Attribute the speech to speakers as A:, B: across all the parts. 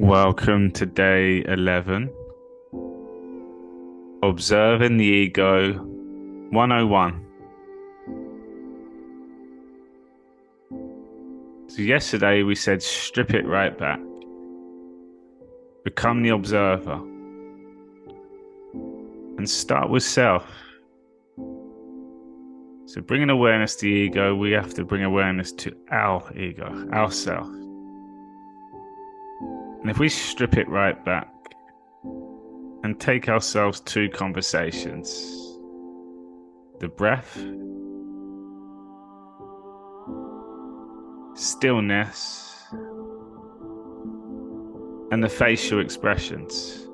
A: Welcome to day 11, Observing the Ego 101. So yesterday we said strip it right back, become the observer, and start with self. So bringing awareness to the ego, we have to bring awareness to our ego, ourself. And if we strip it right back and take ourselves to conversations, the breath, stillness, and the facial expressions.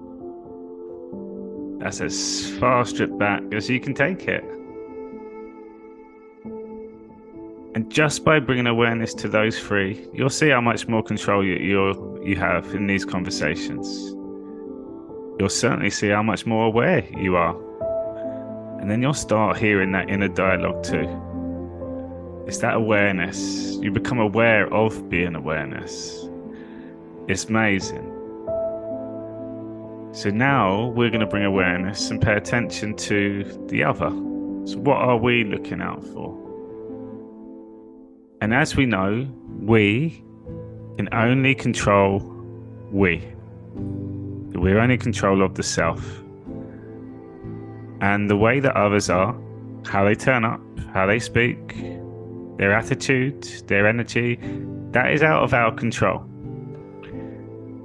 A: That's as far stripped back as you can take it. And just by bringing awareness to those three, you'll see how much more control you have in these conversations. You'll certainly see how much more aware you are. And then you'll start hearing that inner dialogue too. It's that awareness. You become aware of being awareness. It's amazing. So now we're going to bring awareness and pay attention to the other. So what are we looking out for? And as we know, we can only control we. We're only in control of the self. And the way that others are, how they turn up, how they speak, their attitude, their energy, that is out of our control.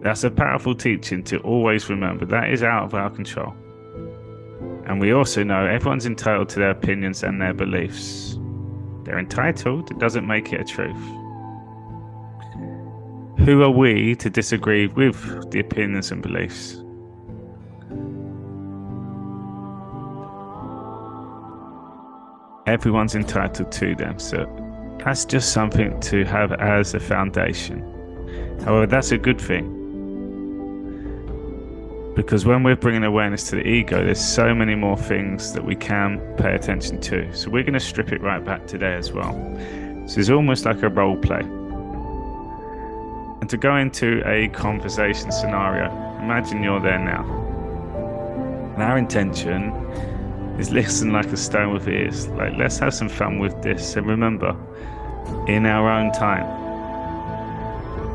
A: That's a powerful teaching to always remember. That is out of our control. And we also know everyone's entitled to their opinions and their beliefs. They're entitled, it doesn't make it a truth. Who are we to disagree with the opinions and beliefs? Everyone's entitled to them, so that's just something to have as a foundation. However, that's a good thing. Because when we're bringing awareness to the ego, there's so many more things that we can pay attention to. So we're going to strip it right back today as well. So it's almost like a role play. And to go into a conversation scenario, imagine you're there now. And our intention is listen like a stone with ears. Like, let's have some fun with this. And remember, in our own time.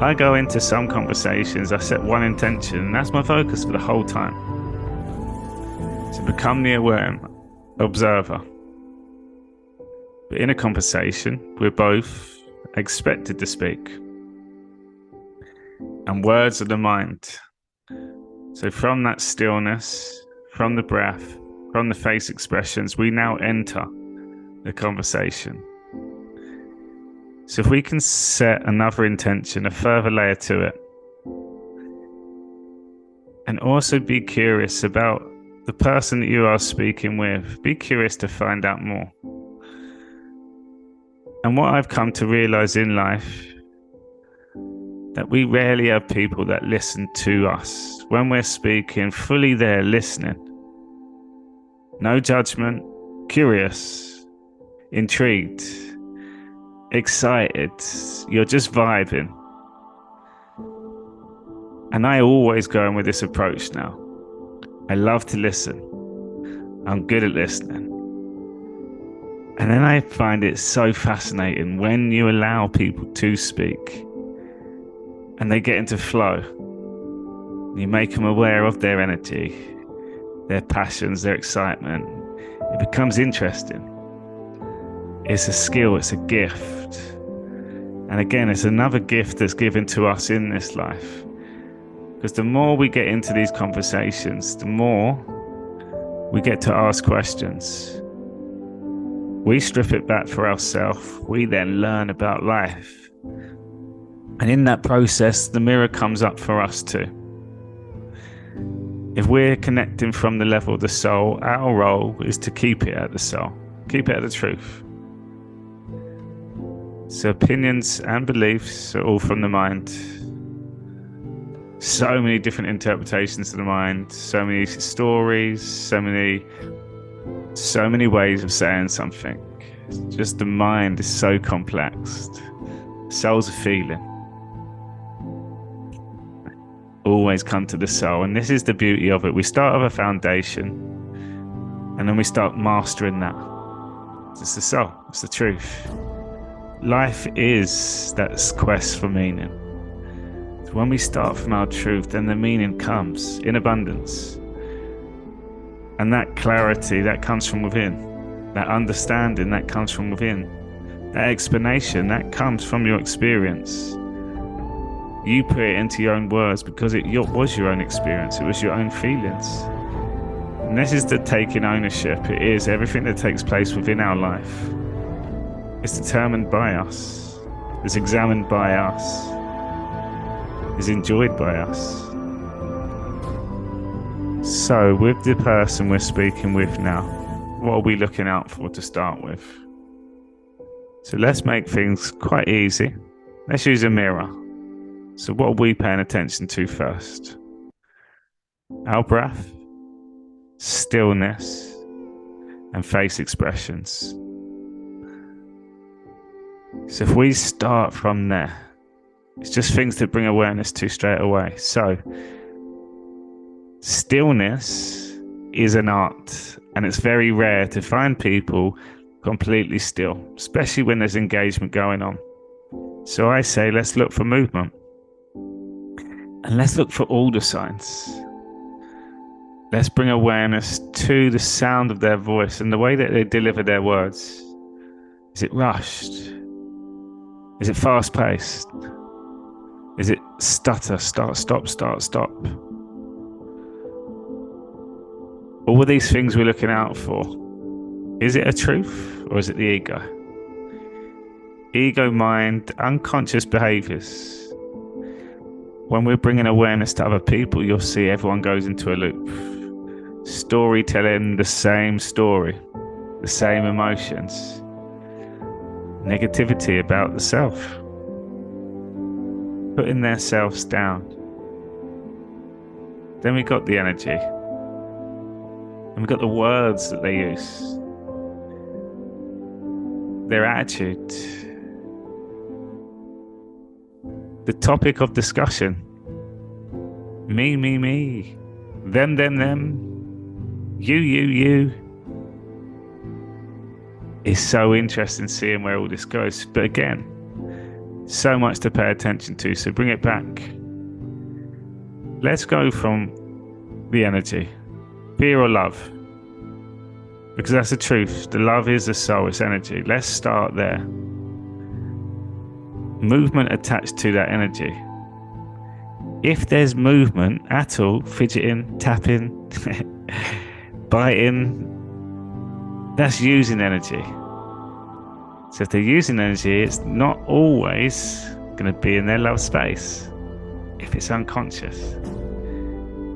A: I go into some conversations, I set one intention, and that's my focus for the whole time. To become the aware observer. But in a conversation, we're both expected to speak. And words are the mind. So from that stillness, from the breath, from the face expressions, we now enter the conversation. So if we can set another intention, a further layer to it, and also be curious about the person that you are speaking with, be curious to find out more. And what I've come to realize in life, that we rarely have people that listen to us. When we're speaking, fully there listening. No judgment, curious, intrigued, excited, you're just vibing. And I always go in with this approach now. I love to listen. I'm good at listening. And then I find it so fascinating when you allow people to speak and they get into flow. You make them aware of their energy, their passions, their excitement. It becomes interesting. It's a skill, it's a gift. And again, it's another gift that's given to us in this life. Because the more we get into these conversations, the more we get to ask questions. We strip it back for ourselves. We then learn about life. And in that process, the mirror comes up for us too. If we're connecting from the level of the soul, our role is to keep it at the soul, keep it at the truth. So opinions and beliefs are all from the mind. So many different interpretations of the mind, so many stories, so many ways of saying something. Just the mind is so complex. Soul's a feeling. always come to the soul. And this is the beauty of it. We start with a foundation, and then we start mastering that. It's the soul. It's the truth. Life is that quest for meaning. So when we start from our truth, then the meaning comes in abundance. And that clarity, that comes from within. That understanding, that comes from within. That explanation, that comes from your experience. You put it into your own words because it was your own experience. It was your own feelings. And this is the taking ownership. It is everything that takes place within our life. It's determined by us. It's examined by us. It's enjoyed by us. So, with the person we're speaking with now, what are we looking out for to start with? So let's make things quite easy. Let's use a mirror. So what are we paying attention to first? Our breath, stillness, and face expressions. So if we start from there, it's just things to bring awareness to straight away. So stillness is an art, and it's very rare to find people completely still, especially when there's engagement going on. So I say, let's look for movement. And let's look for all the signs. Let's bring awareness to the sound of their voice and the way that they deliver their words. Is it rushed? Is it fast-paced? Is it stutter, start, stop, start, stop? All of these things we're looking out for. Is it a truth or is it the ego? Ego mind, unconscious behaviors. When we're bringing awareness to other people, you'll see everyone goes into a loop. Storytelling the same story, the same emotions. Negativity about the self. Putting their selves down. Then we got the energy. And we got the words that they use. Their attitude. The topic of discussion. Me, me, me. Them, them, them. You. It's so interesting seeing where all this goes. But again, so much to pay attention to. So bring it back. Let's go from the energy. Fear or love? Because that's the truth. The love is the soul, it's energy. Let's start there. Movement attached to that energy. If there's movement at all, fidgeting, tapping, biting, that's using energy. So if they're using energy, it's not always going to be in their love space if it's unconscious.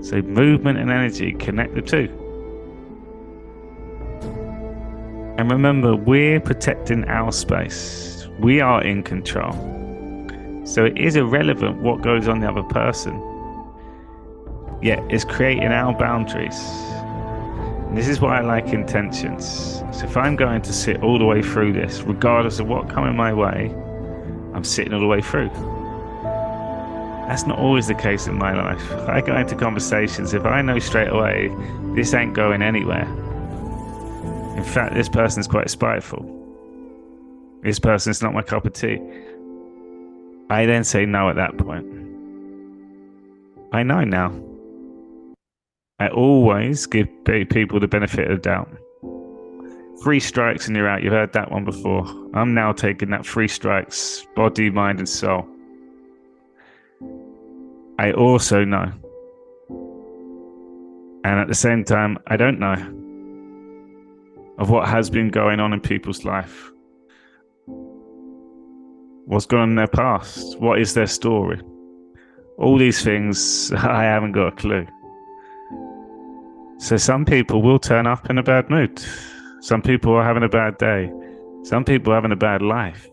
A: So movement and energy, connect the two. And remember, we're protecting our space. We are in control. So it is irrelevant what goes on the other person. Yet it's creating our boundaries. And this is why I like intentions. So if I'm going to sit all the way through this, regardless of what coming my way, I'm sitting all the way through. That's not always the case in my life. I go into conversations, if I know straight away, this ain't going anywhere. In fact, this person's quite spiteful. This person's not my cup of tea. I then say no at that point. I know now. I always give people the benefit of the doubt. 3 strikes and you're out. You've heard that one before. I'm now taking that 3 strikes, body, mind, and soul. I also know. And at the same time, I don't know of what has been going on in people's life. What's gone on in their past? What is their story? All these things, I haven't got a clue. So some people will turn up in a bad mood. Some people are having a bad day. Some people are having a bad life.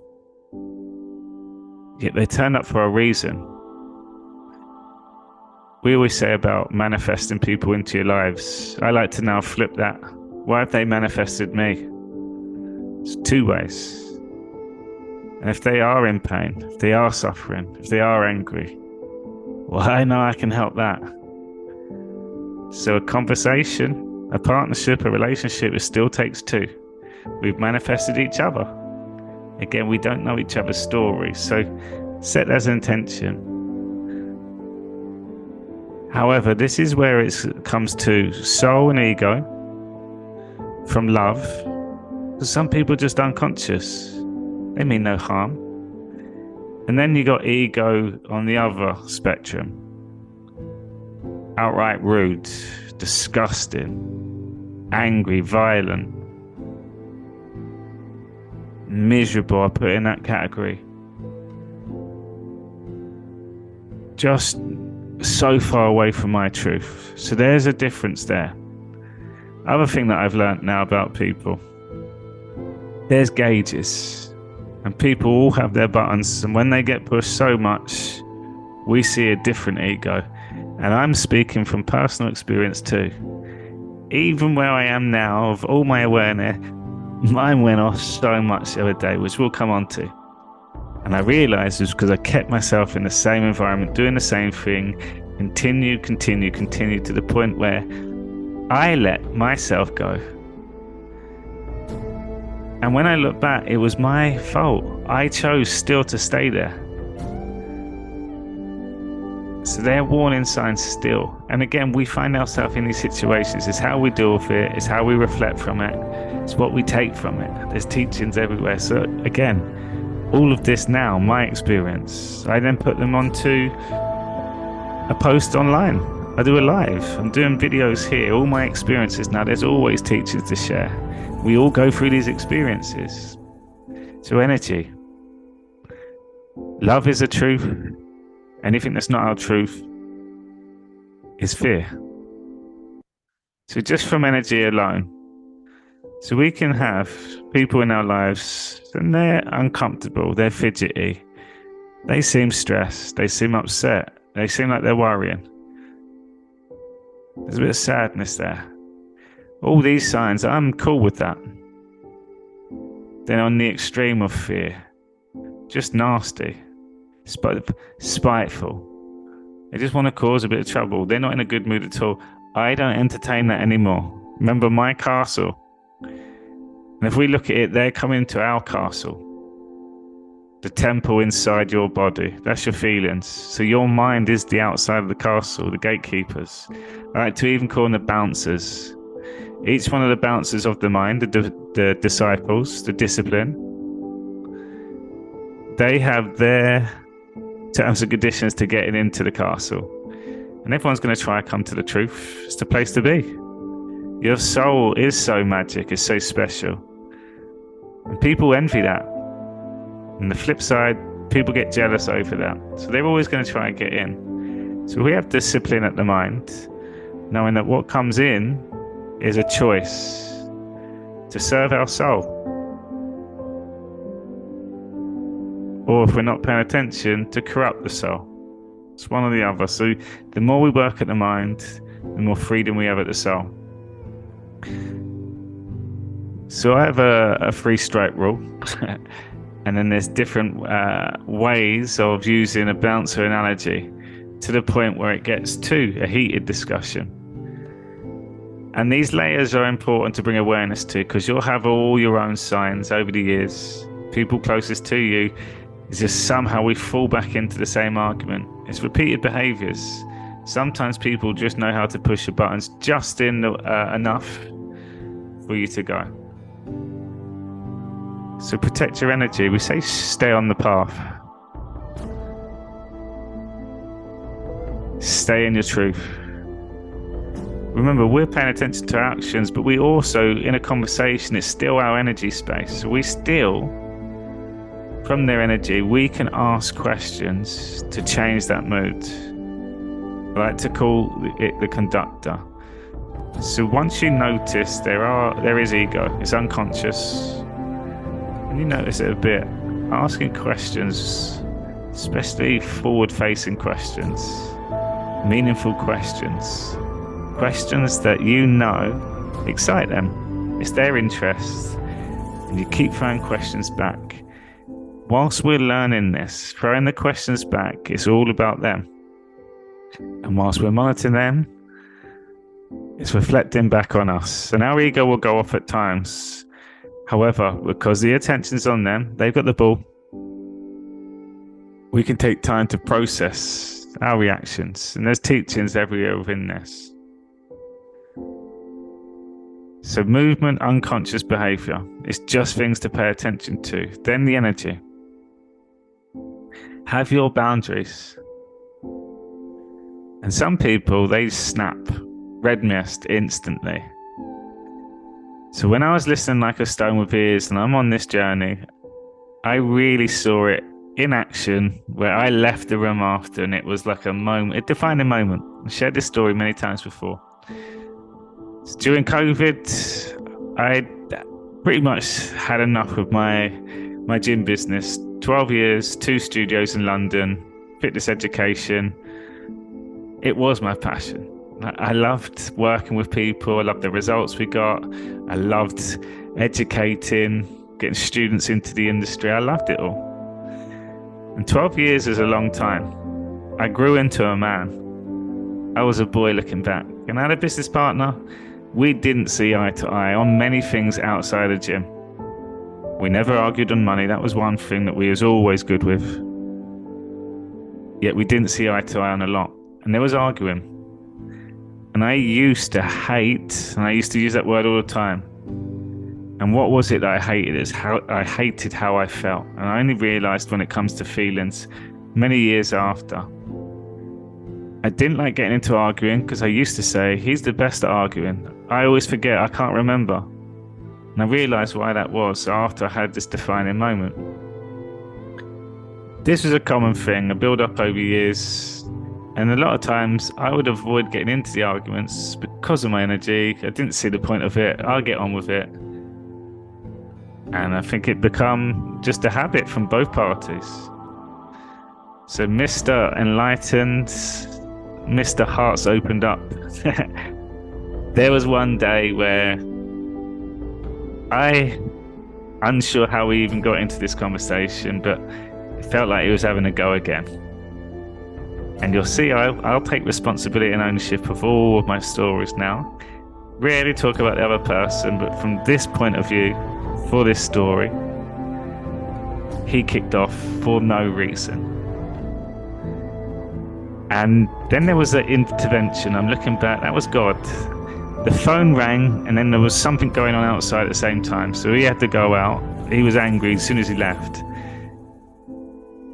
A: Yet they turn up for a reason. We always say about manifesting people into your lives. I like to now flip that. Why have they manifested me? It's 2 ways. And if they are in pain, if they are suffering, if they are angry, Well, I know I can help that. So a conversation, a partnership, a relationship, it still takes two. We've manifested each other. Again, we don't know each other's stories, so set as an intention. However, this is where it comes to soul and ego from love. Because some people are just unconscious. They mean no harm. And then you got ego on the other spectrum. Outright rude, disgusting, angry, violent, miserable, I put in that category. Just so far away from my truth. So there's a difference there. Other thing that I've learned now about people, there's gauges, and people all have their buttons, and when they get pushed so much, we see a different ego. And I'm speaking from personal experience too. Even where I am now, of all my awareness, mine went off so much the other day, which we'll come on to. And I realized it was because I kept myself in the same environment, doing the same thing, continue to the point where I let myself go. And when I look back, it was my fault. I chose still to stay there. So they're warning signs still. And again, we find ourselves in these situations. It's how we deal with it. It's how we reflect from it. It's what we take from it. There's teachings everywhere. So again, all of this now, my experience, I then put them onto a post online. I do a live. I'm doing videos here. All my experiences now, there's always teachings to share. We all go through these experiences. So energy. Love is a truth. Anything that's not our truth is fear. So just from energy alone. So we can have people in our lives and they're uncomfortable, they're fidgety, they seem stressed, they seem upset, they seem like they're worrying. There's a bit of sadness there. All these signs, I'm cool with that. Then on the extreme of fear, just nasty. Spiteful. They just want to cause a bit of trouble. They're not in a good mood at all. I don't entertain that anymore. Remember my castle. And if we look at it, they're coming to our castle. The temple inside your body. That's your feelings. So your mind is the outside of the castle, the gatekeepers. I like to even call them the bouncers. Each one of the bouncers of the mind, the disciples, the discipline, they have their terms and conditions to getting into the castle. And everyone's going to try to come to the truth. It's the place to be. Your soul is so magic, it's so special. And people envy that. And the flip side, people get jealous over that. So they're always going to try and get in. So we have discipline at the mind, knowing that what comes in is a choice to serve our soul. Or if we're not paying attention, to corrupt the soul. It's one or the other. So the more we work at the mind, the more freedom we have at the soul. So I have a 3-strike rule. And then there's different ways of using a bouncer analogy to the point where it gets to a heated discussion. And these layers are important to bring awareness to, because you'll have all your own signs over the years. People closest to you, it's just somehow we fall back into the same argument. It's repeated behaviors. Sometimes people just know how to push the buttons just enough for you to go. So protect your energy. We say stay on the path. Stay in your truth. Remember, we're paying attention to our actions, but we also, in a conversation, it's still our energy space. So we still, from their energy, we can ask questions to change that mood. I like to call it the conductor. So once you notice there is ego, it's unconscious, and you notice it a bit, asking questions, especially forward-facing questions, meaningful questions, questions that you know excite them. It's their interest, and you keep throwing questions back. Whilst we're learning this, throwing the questions back, it's all about them. And whilst we're monitoring them, it's reflecting back on us. And our ego will go off at times. However, because the attention's on them, they've got the ball. We can take time to process our reactions. And there's teachings everywhere within this. So movement, unconscious behavior, it's just things to pay attention to. Then the energy. Have your boundaries. And some people, they snap, red mist instantly. So when I was listening like a stone with ears and I'm on this journey, I really saw it in action where I left the room after, and it was like a moment, a defining moment. I've shared this story many times before. So during COVID, I pretty much had enough of my gym business. 12 years, 2 studios in London, fitness education. It was my passion. I loved working with people. I loved the results we got. I loved educating, getting students into the industry. I loved it all. And 12 years is a long time. I grew into a man. I was a boy looking back. And I had a business partner. We didn't see eye to eye on many things outside the gym. We never argued on money. That was one thing that we was always good with. Yet we didn't see eye to eye on a lot. And there was arguing. And I used to hate, and I used to use that word all the time. And what was it that I hated? Is how I hated how I felt. And I only realized when it comes to feelings many years after. I didn't like getting into arguing because I used to say, he's the best at arguing. I always forget, I can't remember. And I realized why that was after I had this defining moment. This was a common thing, a build up over years. And a lot of times I would avoid getting into the arguments because of my energy. I didn't see the point of it. I'll get on with it. And I think it become just a habit from both parties. So Mr. Enlightened, Mr. Hearts opened up. There was one day where unsure how we even got into this conversation, but it felt like he was having a go again. And you'll see I'll take responsibility and ownership of all of my stories now. Rarely talk about the other person, but from this point of view, for this story, he kicked off for no reason. And then there was an intervention. I'm looking back, that was God. The phone rang, and then there was something going on outside at the same time. So he had to go out. He was angry as soon as he left.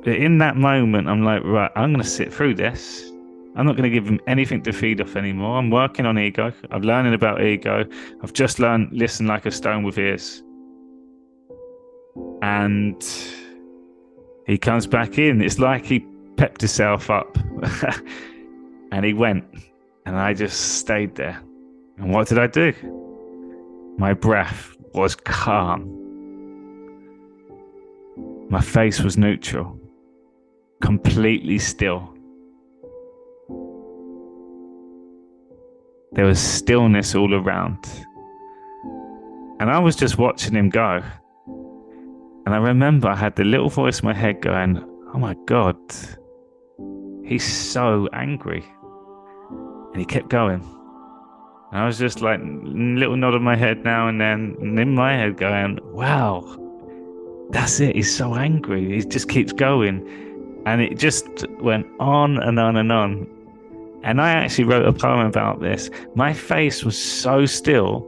A: But in that moment, I'm like, right, I'm going to sit through this. I'm not going to give him anything to feed off anymore. I'm working on ego. I'm learning about ego. I've just learned listen like a stone with ears. And he comes back in. It's like he pepped himself up. And he went. And I just stayed there. And what did I do? My breath was calm. My face was neutral. Completely still. There was stillness all around. And I was just watching him go. And I remember I had the little voice in my head going, oh my God, he's so angry. And he kept going. And I was just like, little nod of my head now and then, and in my head going, wow, that's it, he's so angry. He just keeps going. And it just went on and on and on. And I actually wrote a poem about this. My face was so still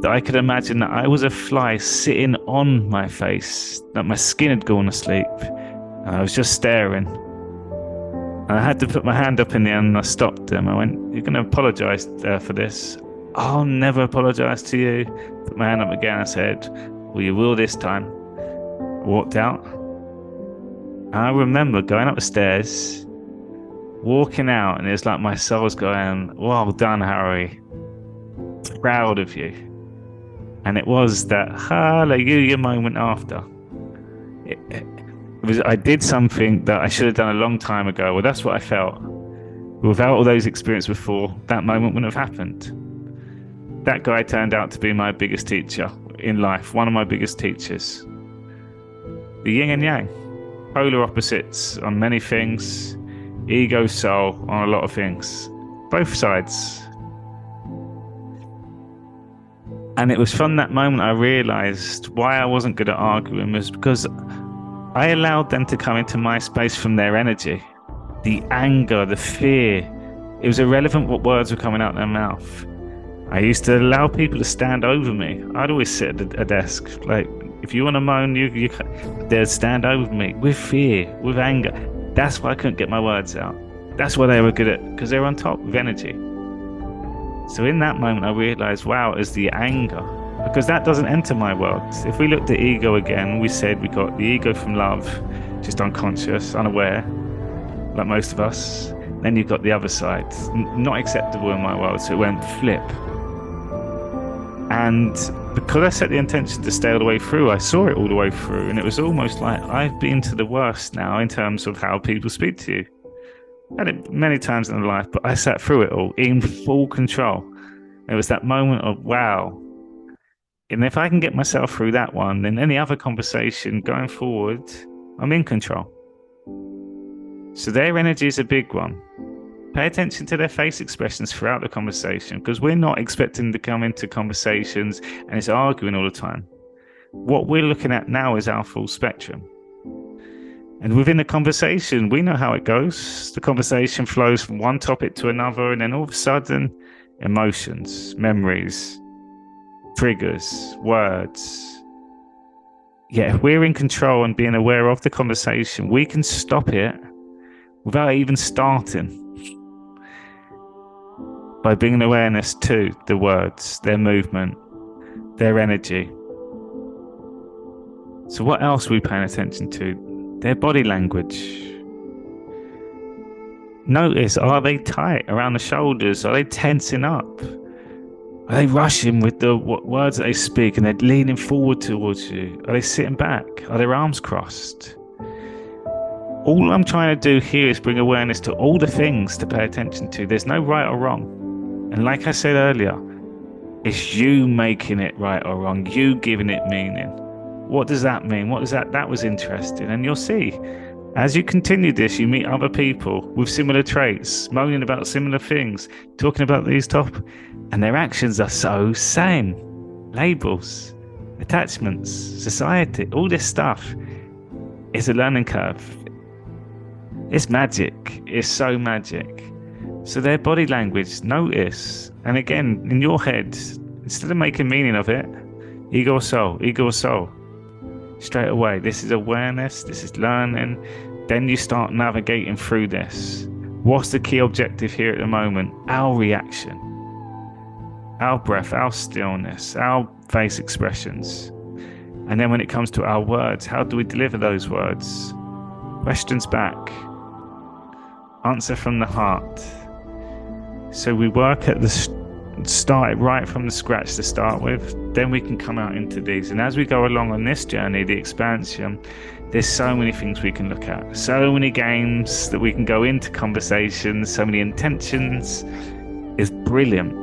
A: that I could imagine that I was a fly sitting on my face, that my skin had gone asleep. And I was just staring. And I had to put my hand up in the air and I stopped him. I went, you're going to apologize for this? I'll never apologize to you. Put my hand up again. I said, well, you will this time. I walked out. And I remember going up the stairs, walking out, and it's like my soul's going, well done, Harry. Proud of you. And it was that hallelujah moment after. I did something that I should have done a long time ago. Well, that's what I felt. Without all those experiences before, that moment wouldn't have happened. That guy turned out to be my biggest teacher in life, one of my biggest teachers. The yin and yang, polar opposites on many things. ego, soul on a lot of things, both sides. And it was from that moment I realized why I wasn't good at arguing was because I allowed them to come into my space from their energy. The anger, the fear. It was irrelevant what words were coming out of their mouth. I used to allow people to stand over me. I'd always sit at a desk. Like, if you want to moan, they'd stand over me with fear, with anger. That's why I couldn't get my words out. That's what they were good at, because they were on top of energy. So in that moment, I realized, wow, it's the anger, because that doesn't enter my world. If we looked at ego again, we said we got the ego from love, just unconscious, unaware, like most of us. Then you've got the other side, not acceptable in my world, so it went flip. And because I set the intention to stay all the way through, I saw it all the way through, and it was almost like I've been to the worst now in terms of how people speak to you. I had it many times in life, but I sat through it all in full control. It was that moment of wow. And if I can get myself through that one, then any other conversation going forward, I'm in control. So their energy is a big one. Pay attention to their face expressions throughout the conversation, because we're not expecting to come into conversations and it's arguing all the time. What we're looking at now is our full spectrum. And within the conversation, we know how it goes. The conversation flows from one topic to another, and then all of a sudden, emotions, memories, triggers, words. Yeah, if we're in control and being aware of the conversation, we can stop it without even starting by bringing awareness to the words, their movement, their energy. So what else are we paying attention to? Their body language. Notice, are they tight around the shoulders? Are they tensing up? Are they rushing with the words that they speak and they're leaning forward towards you? Are they sitting back? Are their arms crossed? All I'm trying to do here is bring awareness to all the things to pay attention to. There's no right or wrong. And like I said earlier, it's you making it right or wrong, you giving it meaning. What does that mean? What does that was interesting. And you'll see, as you continue this, you meet other people with similar traits, moaning about similar things, talking about these topics, and their actions are so same. Labels, attachments, society, all this stuff is a learning curve. It's magic. It's so magic. So their body language, notice. And again, in your head, instead of making meaning of it, ego or soul. Straight away, this is awareness, this is learning. Then you start navigating through this. What's the key objective here at the moment? Our reaction, our breath, our stillness, our face expressions. And then when it comes to our words, how do we deliver those words? Questions back. Answer from the heart. So we work at the start right from the scratch to start with, then we can come out into these. And as we go along on this journey, the expansion, there's so many things we can look at, so many games that we can go into conversations, so many intentions. Is brilliant.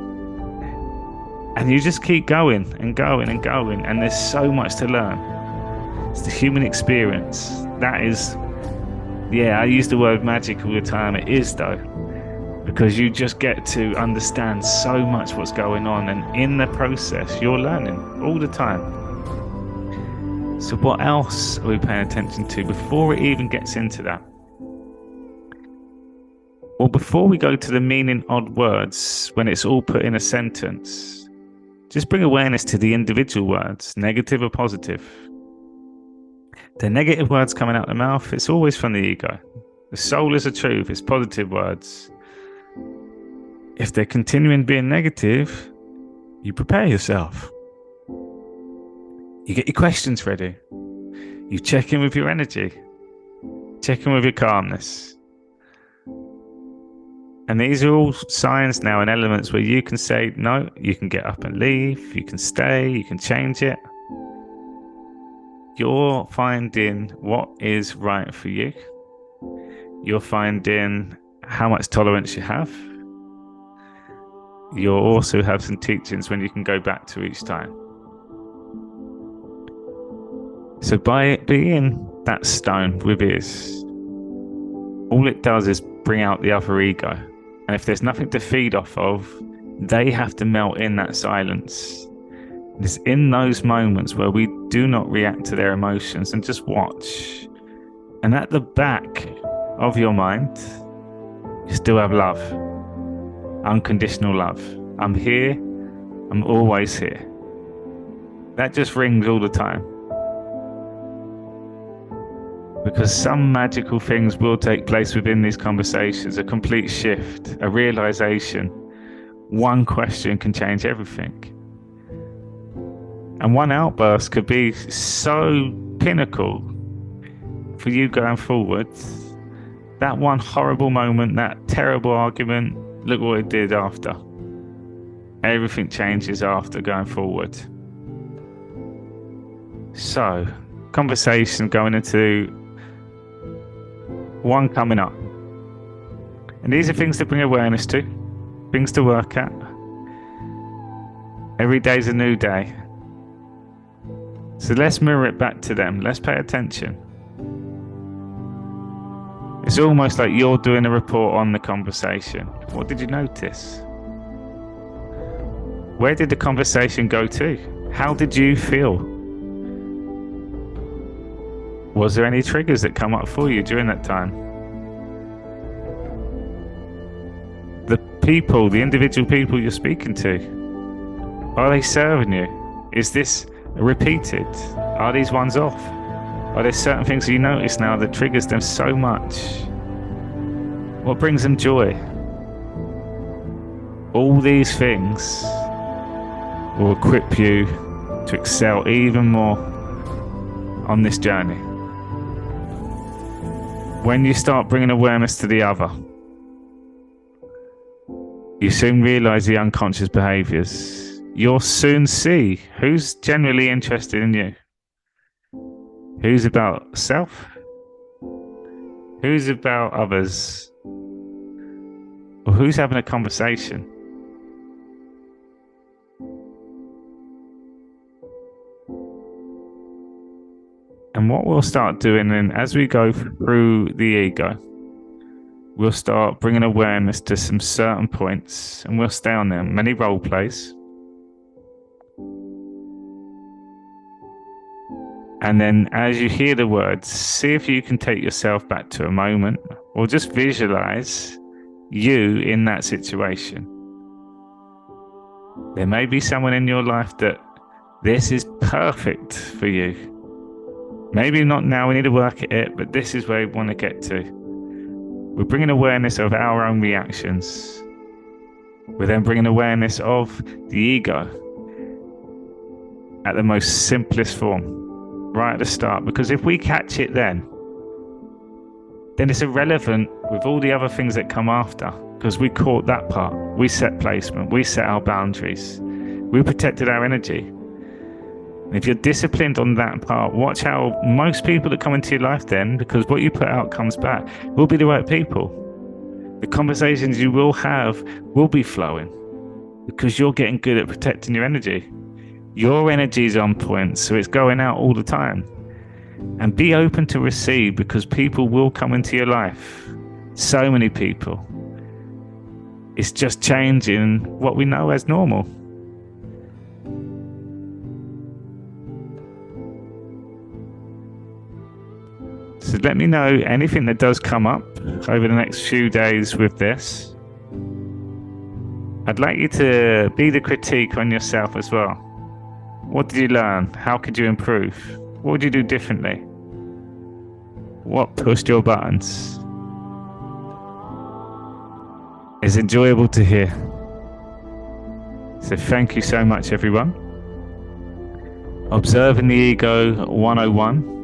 A: And you just keep going and going and going, and there's so much to learn. It's the human experience. That is, I use the word magic all the time. It is though, because you just get to understand so much what's going on, and in the process you're learning all the time. So what else are we paying attention to before it even gets into that? Well, before we go to the meaning odd words, when it's all put in a sentence, just bring awareness to the individual words, negative or positive. The negative words coming out of the mouth, it's always from the ego. The soul is the truth, it's positive words. If they're continuing being negative, you prepare yourself. You get your questions ready. You check in with your energy. Check in with your calmness. And these are all signs now and elements where you can say, no, you can get up and leave, you can stay, you can change it. You're finding what is right for you. You're finding how much tolerance you have. You'll also have some teachings when you can go back to each time. So by being that stone with ears, all it does is bring out the other ego. And if there's nothing to feed off of, they have to melt in that silence. It's in those moments where we do not react to their emotions and just watch. And at the back of your mind, you still have love. Unconditional love. I'm here. I'm always here. That just rings all the time. Because some magical things will take place within these conversations, a complete shift, a realization. One question can change everything. And one outburst could be so pinnacle for you going forward. That one horrible moment, that terrible argument, look what it did after. Everything changes after going forward. So, conversation going into one coming up. And these are things to bring awareness to, things to work at. Every day's a new day. So let's mirror it back to them. Let's pay attention. It's almost like you're doing a report on the conversation. What did you notice? Where did the conversation go to? How did you feel? Was there any triggers that come up for you during that time? The people, the individual people you're speaking to, are they serving you? Is this repeated? Are these ones off? Are there certain things that you notice now that triggers them so much? What brings them joy? All these things will equip you to excel even more on this journey. When you start bringing awareness to the other, you soon realize the unconscious behaviors. You'll soon see who's genuinely interested in you. Who's about self? Who's about others? Or who's having a conversation? And what we'll start doing then, as we go through the ego, we'll start bringing awareness to some certain points, and we'll stay on them. Many role plays. And then as you hear the words, see if you can take yourself back to a moment, or just visualize you in that situation. There may be someone in your life that this is perfect for you. Maybe not now, we need to work at it, but this is where we want to get to. We're bringing awareness of our own reactions. We're then bringing awareness of the ego at the most simplest form, right at the start. Because if we catch it then it's irrelevant with all the other things that come after, because we caught that part. We set placement, we set our boundaries, we protected our energy. If you're disciplined on that part, watch how most people that come into your life then, because what you put out comes back, will be the right people. The conversations you will have will be flowing because you're getting good at protecting your energy. Your energy is on point, so it's going out all the time. And be open to receive, because people will come into your life. So many people. It's just changing what we know as normal. So let me know anything that does come up over the next few days with this. I'd like you to be the critique on yourself as well. What did you learn? How could you improve? What would you do differently? What pushed your buttons? It's enjoyable to hear. So thank you so much, everyone. Observing the Ego 101.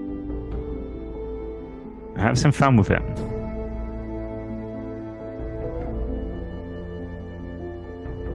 A: Have some fun with it.